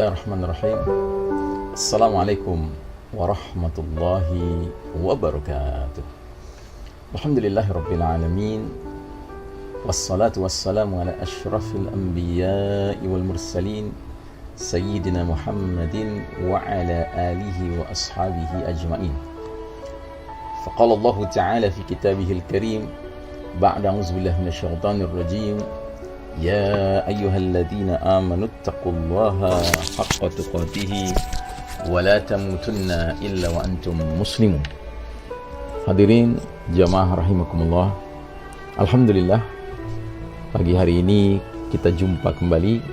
Bismillahirrahmanirrahim. Assalamualaikum warahmatullahi wabarakatuh. Alhamdulillahirabbil alamin. Wassalatu wassalamu ala asyrafil anbiya'i wal mursalin sayyidina Muhammadin wa ala alihi wa ashabihi ajma'in. Faqala Allah Ta'ala fi kitabihil karim ba'da a'udzubillahi minasyaitonir rajim. Ya ayyuhalladzina amanu taqullaha haqqa tuqatih wa la tamutunna illa wa antum muslimun. Hadirin jamaah rahimakumullah. Alhamdulillah, pagi hari ini kita jumpa kembali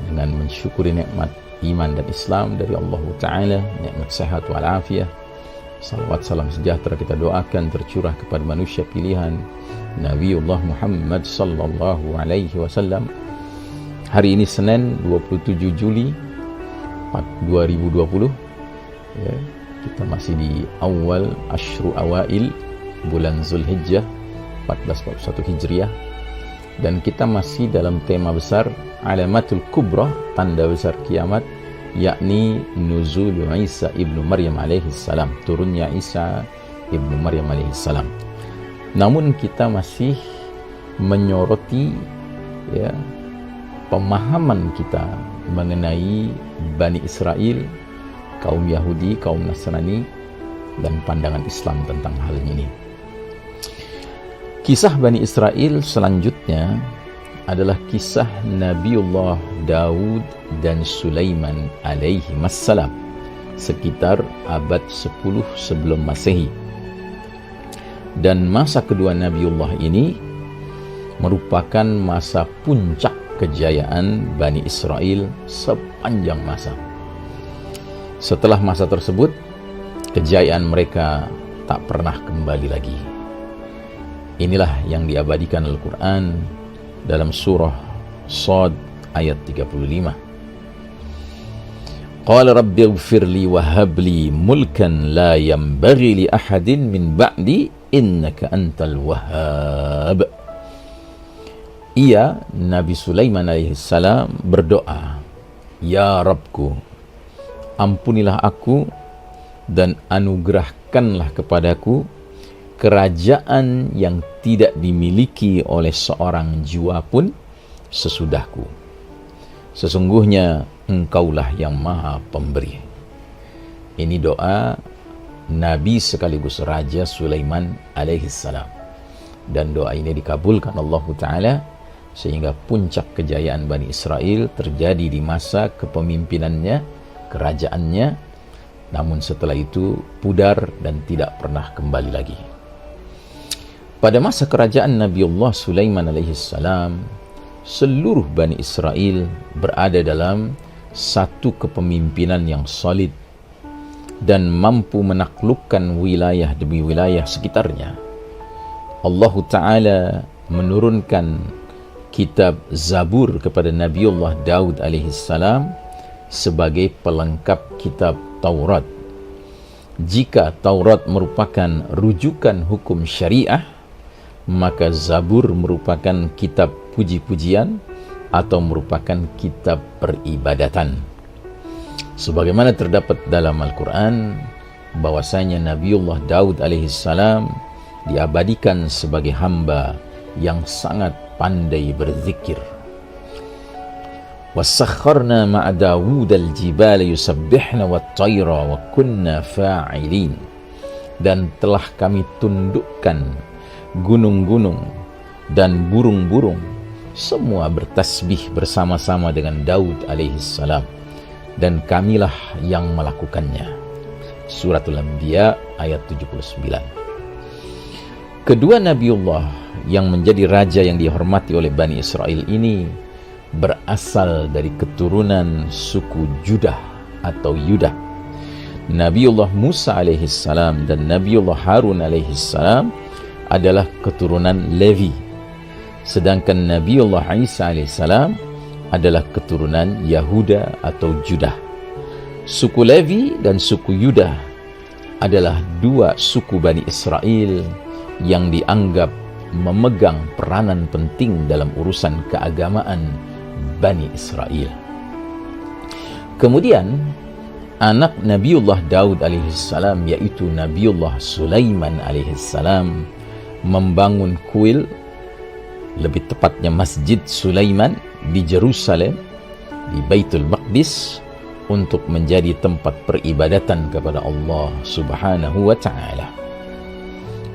dengan mensyukuri nikmat iman dan Islam dari Allah Ta'ala, nikmat sehat wal afiyah. Salawat salam sejahtera kita doakan tercurah kepada manusia pilihan Nabiullah Muhammad sallallahu alaihi wasallam. Hari ini Senin 27 Juli 2020 ya, kita masih di awal asyru awail bulan Zulhijjah 1441 Hijriah, dan kita masih dalam tema besar alamatul kubra, tanda besar kiamat, yakni nuzul Isa ibnu Maryam alaihi salam, turunnya Isa ibnu Maryam alaihi salam. Namun kita masih menyoroti ya, pemahaman kita mengenai Bani Israel, kaum Yahudi, kaum Nasrani, dan pandangan Islam tentang hal ini. Kisah Bani Israel selanjutnya adalah kisah Nabiullah Daud dan Sulaiman alaihi wassalam sekitar abad 10 sebelum Masehi. Dan masa kedua Nabiullah ini merupakan masa puncak kejayaan Bani Israel sepanjang masa. Setelah masa tersebut, kejayaan mereka tak pernah kembali lagi. Inilah yang diabadikan Al-Quran dalam surah Shad ayat 35. Qala rabbi ighfirli wa habli mulkan la yanbaghi li ahadin min ba'di innaka antal wahhab. Ia, Nabi Sulaiman alaihissalam, berdoa, Ya Rabbku, ampunilah aku dan anugerahkanlah kepadaku kerajaan yang tidak dimiliki oleh seorang jua pun sesudahku. Sesungguhnya Engkaulah yang Maha Pemberi. Ini doa Nabi sekaligus Raja Sulaiman alaihissalam. Dan doa ini dikabulkan Allah Ta'ala sehingga puncak kejayaan Bani Israel terjadi di masa kepemimpinannya, kerajaannya. Namun setelah itu pudar dan tidak pernah kembali lagi. Pada masa kerajaan Nabiullah Sulaiman alaihissalam, seluruh Bani Israel berada dalam satu kepemimpinan yang solid dan mampu menaklukkan wilayah demi wilayah sekitarnya. Allah Ta'ala menurunkan kitab Zabur kepada Nabiullah Daud alaihissalam sebagai pelengkap kitab Taurat. Jika Taurat merupakan rujukan hukum syariah, maka Zabur merupakan kitab puji-pujian atau merupakan kitab peribadatan. Sebagaimana terdapat dalam Al-Quran bahwasanya Nabiullah Daud alaihissalam diabadikan sebagai hamba yang sangat pandai berzikir. وَسَخَّرْنَا مَعَ دَاوُودَ الْجِبَالَ يُسَبِّحْنَ وَالطَّيْرَ وَكُنَّا فَاعِلِينَ. Dan telah kami tundukkan gunung-gunung dan burung-burung, semua bertasbih bersama-sama dengan Daud alaihissalam, dan kamilah yang melakukannya. Suratul Anbiya ayat 79. Kedua Nabiullah yang menjadi raja yang dihormati oleh Bani Israel ini berasal dari keturunan suku Judah atau Yudah. Nabiullah Musa alaihissalam dan Nabiullah Harun alaihissalam adalah keturunan Levi. Sedangkan Nabiullah Isa alaihissalam adalah keturunan Yahuda atau Judah. Suku Levi dan suku Yudah adalah dua suku Bani Israel yang dianggap memegang peranan penting dalam urusan keagamaan Bani Israel. Kemudian anak Nabiullah Daud alaihissalam, yaitu Nabiullah Sulaiman alaihissalam, membangun kuil, lebih tepatnya Masjid Sulaiman di Jerusalem, di Baitul Maqdis, untuk menjadi tempat peribadatan kepada Allah Subhanahu wa Ta'ala.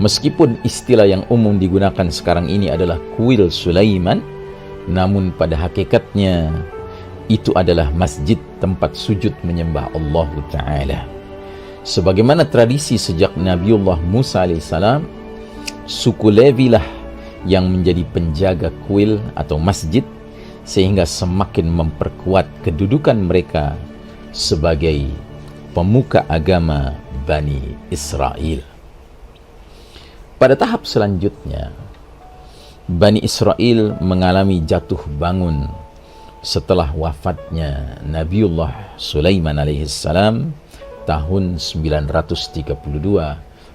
Meskipun istilah yang umum digunakan sekarang ini adalah kuil Sulaiman, namun pada hakikatnya itu adalah masjid tempat sujud menyembah Allah Ta'ala. Sebagaimana tradisi sejak Nabiullah Musa alaihissalam, suku Levi lah yang menjadi penjaga kuil atau masjid, sehingga semakin memperkuat kedudukan mereka sebagai pemuka agama Bani Israel. Pada tahap selanjutnya, Bani Israel mengalami jatuh bangun setelah wafatnya Nabiullah Sulaiman alaihissalam tahun 932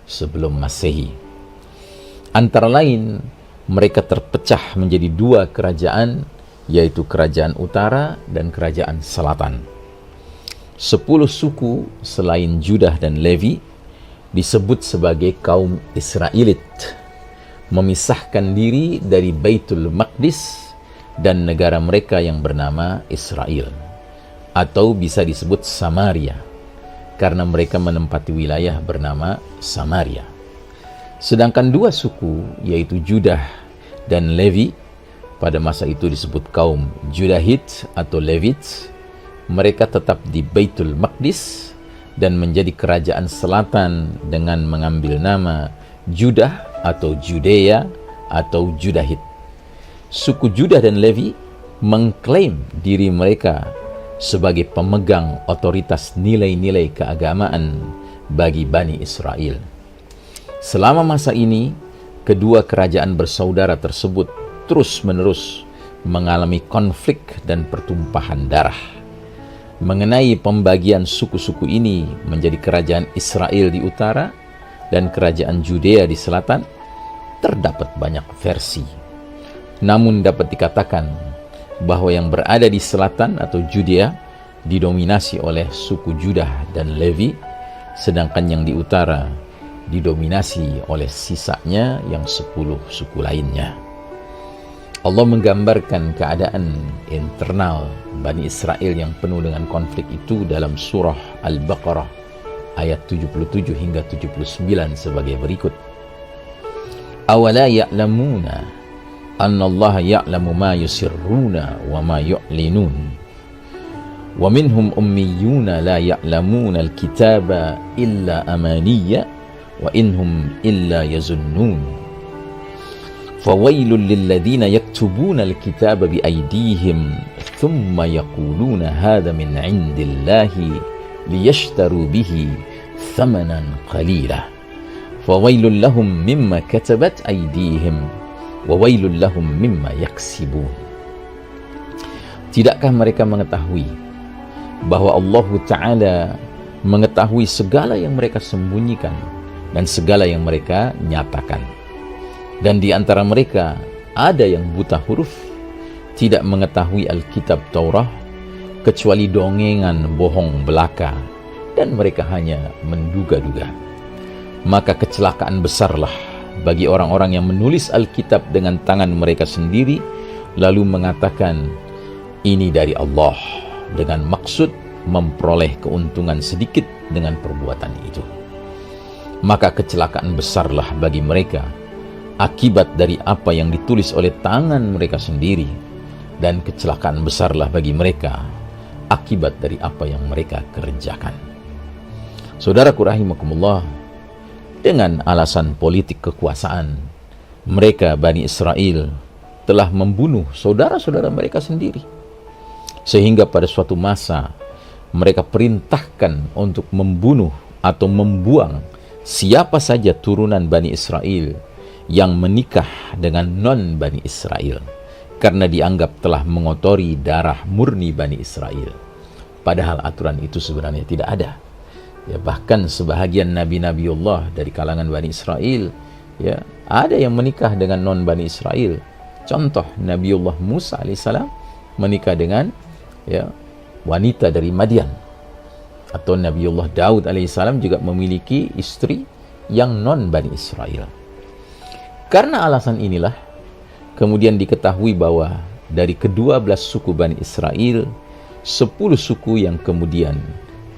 sebelum Masehi. Antara lain, mereka terpecah menjadi dua kerajaan, yaitu kerajaan utara dan kerajaan selatan. 10 suku selain Judah dan Levi disebut sebagai kaum Israelit, memisahkan diri dari Baitul Maqdis dan negara mereka yang bernama Israel, atau bisa disebut Samaria, karena mereka menempati wilayah bernama Samaria. Sedangkan dua suku, yaitu Judah dan Levi, pada masa itu disebut kaum Judahit atau Levit, mereka tetap di Baitul Maqdis dan menjadi kerajaan selatan dengan mengambil nama Judah atau Judea atau Judahit. Suku Judah dan Levi mengklaim diri mereka sebagai pemegang otoritas nilai-nilai keagamaan bagi Bani Israel. Selama masa ini, kedua kerajaan bersaudara tersebut terus-menerus mengalami konflik dan pertumpahan darah. Mengenai pembagian suku-suku ini menjadi kerajaan Israel di utara dan kerajaan Judea di selatan, terdapat banyak versi. Namun dapat dikatakan bahwa yang berada di selatan atau Judea didominasi oleh suku Judah dan Levi, sedangkan yang di utara didominasi oleh sisanya yang 10 suku lainnya. Allah menggambarkan keadaan internal Bani Israel yang penuh dengan konflik itu dalam surah Al-Baqarah ayat 77 hingga 79 sebagai berikut. Awala ya'lamuna anna Allah ya'lamu ma yusirruna wa ma yu'linun wa minhum ummiyuna la ya'lamuna al-kitaba illa amaniya wa inhum illa yazunnun. فَوَيْلٌ لِلَّذِينَ يَكْتُبُونَ الْكِتَابَ بِأَيْدِيهِمْ ثُمَّ يَقُولُونَ هَذَا مِنْ عِنْدِ اللَّهِ لِيَشْتَرُوا بِهِ ثَمَنًا قَلِيلًا فَوَيْلٌ لَهُمْ مِمَّا كَتَبَتْ أَيْدِيهِمْ وَوَيْلٌ لَهُمْ مِمَّا يَكْسِبُونَ. Tidakkah mereka mengetahui bahwa Allah Ta'ala mengetahui segala yang mereka sembunyikan dan segala yang mereka nyatakan? Dan di antara mereka ada yang buta huruf, tidak mengetahui Alkitab Taurat, kecuali dongengan bohong belaka, dan mereka hanya menduga-duga. Maka kecelakaan besarlah bagi orang-orang yang menulis Alkitab dengan tangan mereka sendiri, lalu mengatakan, ini dari Allah, dengan maksud memperoleh keuntungan sedikit dengan perbuatan itu. Maka kecelakaan besarlah bagi mereka akibat dari apa yang ditulis oleh tangan mereka sendiri, dan kecelakaan besarlah bagi mereka akibat dari apa yang mereka kerjakan. Saudaraku rahimakumullah, dengan alasan politik kekuasaan, mereka Bani Israel telah membunuh saudara-saudara mereka sendiri, sehingga pada suatu masa mereka perintahkan untuk membunuh atau membuang siapa saja turunan Bani Israel yang menikah dengan non-Bani Israel, karena dianggap telah mengotori darah murni Bani Israel. Padahal aturan itu sebenarnya tidak ada. Ya, bahkan sebahagian nabi-nabi Allah dari kalangan Bani Israel, ya, ada yang menikah dengan non-Bani Israel. Contoh, Nabiullah Musa alaihissalam menikah dengan wanita dari Madian. Atau Nabiullah Daud alaihissalam juga memiliki istri yang non Bani Israel. Karena alasan inilah kemudian diketahui bahwa dari ke-12 suku Bani Israel, 10 suku yang kemudian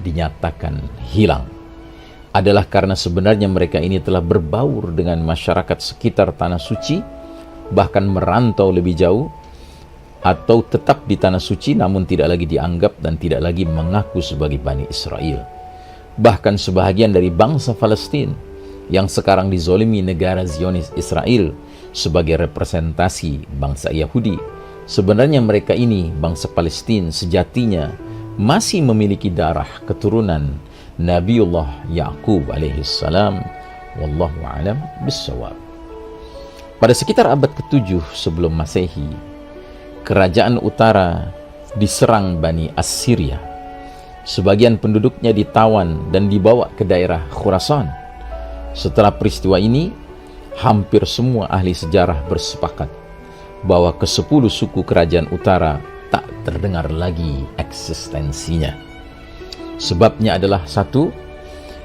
dinyatakan hilang adalah karena sebenarnya mereka ini telah berbaur dengan masyarakat sekitar Tanah Suci, bahkan merantau lebih jauh, atau tetap di Tanah Suci namun tidak lagi dianggap dan tidak lagi mengaku sebagai Bani Israel. Bahkan sebahagian dari bangsa Palestina yang sekarang dizolimi negara Zionis Israel sebagai representasi bangsa Yahudi, sebenarnya mereka ini, bangsa Palestina, sejatinya masih memiliki darah keturunan Nabiullah Ya'qub alaihissalam. Wallahu a'lam bissawab. Pada sekitar abad ke-7 sebelum Masehi, kerajaan utara diserang Bani Assyria. Sebagian penduduknya ditawan dan dibawa ke daerah Khurasan. Setelah peristiwa ini, hampir semua ahli sejarah bersepakat bahwa ke-10 suku kerajaan utara tak terdengar lagi eksistensinya. Sebabnya adalah satu,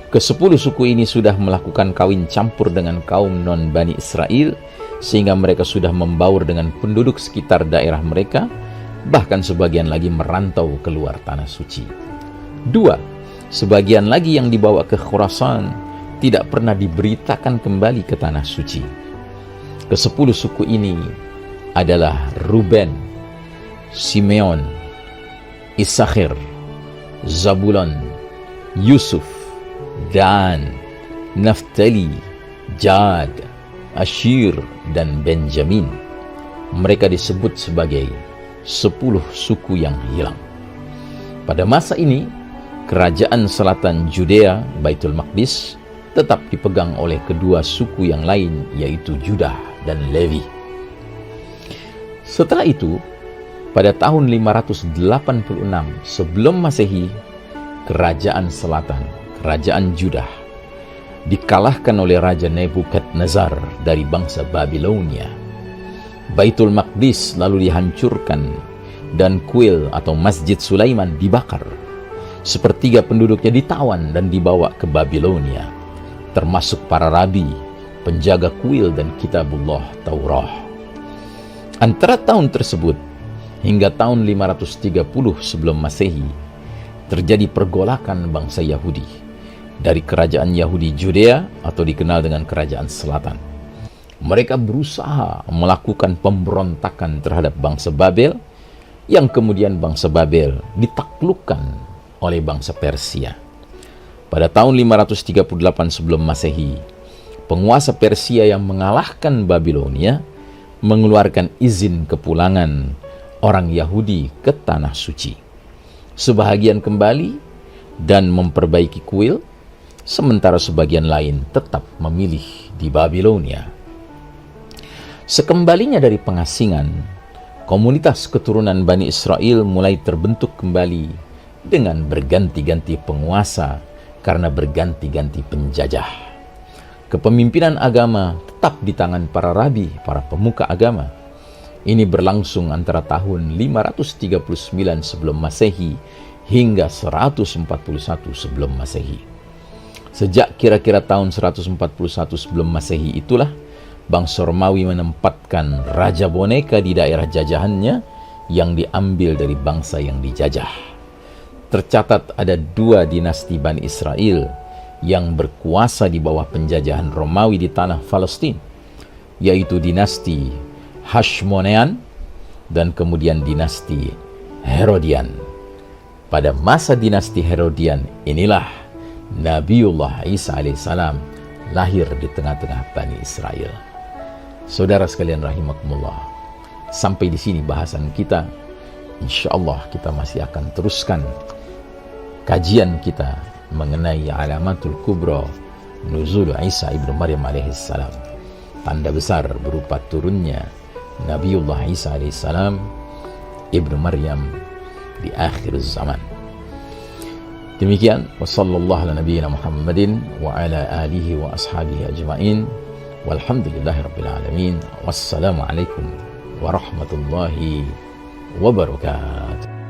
ke-10 suku ini sudah melakukan kawin campur dengan kaum non-Bani Israel, sehingga mereka sudah membaur dengan penduduk sekitar daerah mereka, bahkan sebagian lagi merantau keluar Tanah Suci. Dua, sebagian lagi yang dibawa ke Khurasan tidak pernah diberitakan kembali ke Tanah Suci. Ke-10 suku ini adalah Ruben, Simeon, Isakhir, Zabulon, Yusuf, Dan, Naftali, Jad, Ashir, dan Benjamin. Mereka disebut sebagai 10 suku yang hilang. Pada masa ini, kerajaan selatan Judea, Baitul Maqdis, tetap dipegang oleh kedua suku yang lain, yaitu Judah dan Levi. Setelah itu, pada tahun 586 sebelum Masehi, kerajaan selatan, kerajaan Judah, dikalahkan oleh Raja Nebukadnezar dari bangsa Babilonia. Baitul Maqdis lalu dihancurkan dan kuil atau Masjid Sulaiman dibakar. Sepertiga penduduknya ditawan dan dibawa ke Babilonia, termasuk para rabi, penjaga kuil dan kitabullah Taurah. Antara tahun tersebut hingga tahun 530 sebelum Masehi, terjadi pergolakan bangsa Yahudi dari kerajaan Yahudi Judea atau dikenal dengan kerajaan selatan. Mereka berusaha melakukan pemberontakan terhadap bangsa Babel, yang kemudian bangsa Babel ditaklukkan oleh bangsa Persia. Pada tahun 538 sebelum Masehi, penguasa Persia yang mengalahkan Babilonia mengeluarkan izin kepulangan orang Yahudi ke Tanah Suci. Sebahagian kembali dan memperbaiki kuil, sementara sebagian lain tetap memilih di Babilonia. Sekembalinya dari pengasingan, komunitas keturunan Bani Israel mulai terbentuk kembali dengan berganti-ganti penguasa karena berganti-ganti penjajah. Kepemimpinan agama tetap di tangan para rabi, para pemuka agama. Ini berlangsung antara tahun 539 sebelum Masehi hingga 141 sebelum Masehi. Sejak kira-kira tahun 141 sebelum Masehi itulah bangsa Romawi menempatkan raja boneka di daerah jajahannya yang diambil dari bangsa yang dijajah. Tercatat ada 2 dinasti Bani Israel yang berkuasa di bawah penjajahan Romawi di tanah Palestina, yaitu dinasti Hashmonean dan kemudian dinasti Herodian. Pada masa dinasti Herodian inilah Nabiullah Isa alaihissalam lahir di tengah-tengah Bani Israel. Saudara sekalian rahimakumullah, sampai di sini bahasan kita. Insyaallah kita masih akan teruskan kajian kita mengenai alamatul kubra nuzul Isa ibnu Maryam alaihissalam, tanda besar berupa turunnya Nabiullah Isa alaihissalam ibnu Maryam di akhir zaman. Demikian, wa sallallahu ala nabiyyina Muhammadin wa ala alihi wa ashabihi ajma'in, walhamdulillahi rabbil alamin, wassalamu alaikum warahmatullahi wabarakatuh.